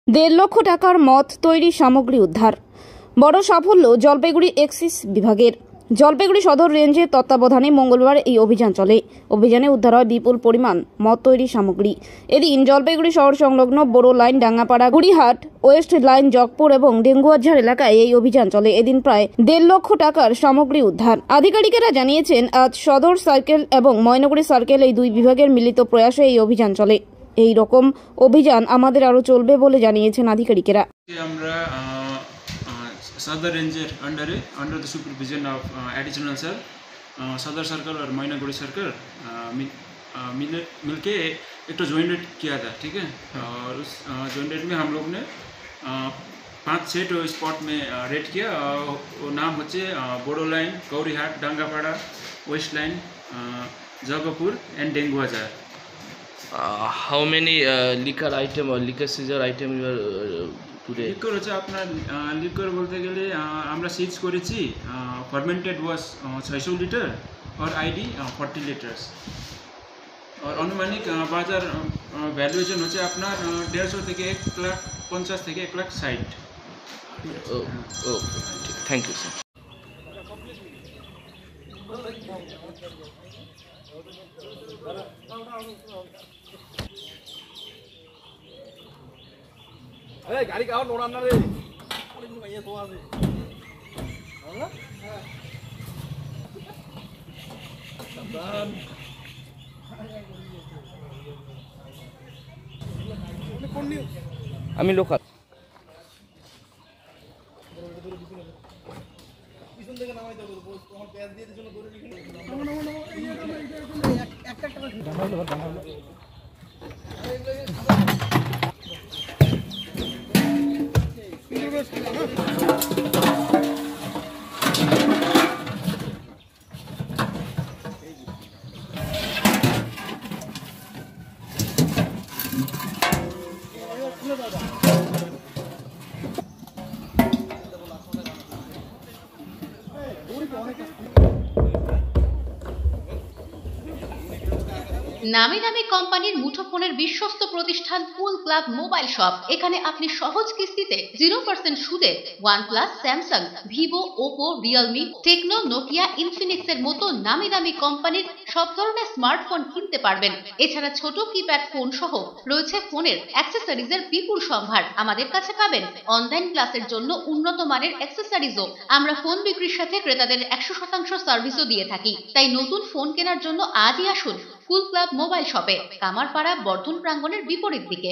1.5 লক্ষ টাকার মদ তৈরি সামগ্রী উদ্ধার। বড় সাফল্য জলপাইগুড়ি এক্সাইজ বিভাগের। জলপাইগুড়ি সদর রেঞ্জের তত্ত্বাবধানে মঙ্গলবার এই অভিযান চলে। অভিযানে উদ্ধার হয় বিপুল পরিমাণ মদ তৈরি সামগ্রী। এদিন জলপাইগুড়ি শহর সংলগ্ন Boro Line, Dangapara, Gurihat, West Line, Jagpur এবং ডেঙ্গুয়াঝাড় এলাকায় এই অভিযান চলে। এদিন প্রায় 1.5 লক্ষ টাকার সামগ্রী উদ্ধার। আধিকারিকেরা জানিয়েছেন, আজ সদর সার্কেল এবং ময়নাগুড়ি সার্কেল এই দুই বিভাগের মিলিত প্রয়াসে এই অভিযান চলে। এই রকম অভিযান আমাদের আরো চলবে বলে জানিয়েছেন আধিকারিকেরা। আমরা सदर ranger under the supervision of additional sir सदर सर्कल और मैनागुड़ी सर्कल मिलके एक तो जॉइंट रेड किया था, ठीक है। और उस जॉइंट रेड में हम लोग ने 5-6 स्पॉट में रेड किया। वो नाम होचे Boro Line, Gourihat, Dangapara, West Line, Jagpur and Denguajhar. How many liquor item or liquor seizure item you are today? Liquor হচ্ছে আপনার লিকার বলতে গেলে আমরা সিজ করেছি ফার্মেন্টেড ওয়াশ 600 লিটার और आईडी 40 লিটার্স। और अनुमानिक বাজার ভ্যালুয়েশন হচ্ছে আপনার 150 থেকে 150 থেকে 160। ওকে, থ্যাংক ইউ স্যার। अरे गाड़ी का और लोड़ा ना रे भैया तो आवे আমি লোকাল পিছন থেকে নামাইতে হবে তোমার প্যাচ দিয়ে দিছিল ধরে লিখে একটা নামি দামি কোম্পানির মুঠোফোনের বিশ্বস্ত প্রতিষ্ঠান কুল ক্লাব মোবাইল শপ। এখানে আপনি সহজ কিস্তিতে 0% সুদে OnePlus, Samsung, Vivo, Oppo, Realme, Tecno, Nokia, Infinix এর মতো নামি দামি কোম্পানির সব ধরনের স্মার্টফোন কিনতে পারবেন। এছাড়া ছোট কিপ্যাড ফোন সহ রয়েছে ফোনের অ্যাক্সেসরিজের বিপুল সম্ভার। আমাদের কাছে পাবেন অনলাইন ক্লাসের জন্য উন্নত মানের অ্যাক্সেসরিজও। আমরা ফোন বিক্রির সাথে ক্রেতাদের 100% সার্ভিসও দিয়ে থাকি। তাই নতুন ফোন কেনার জন্য আজই আসুন কুল ক্লাব মোবাইল শপে, কামারপাড়া, বর্ধন প্রাঙ্গণের বিপরীত দিকে।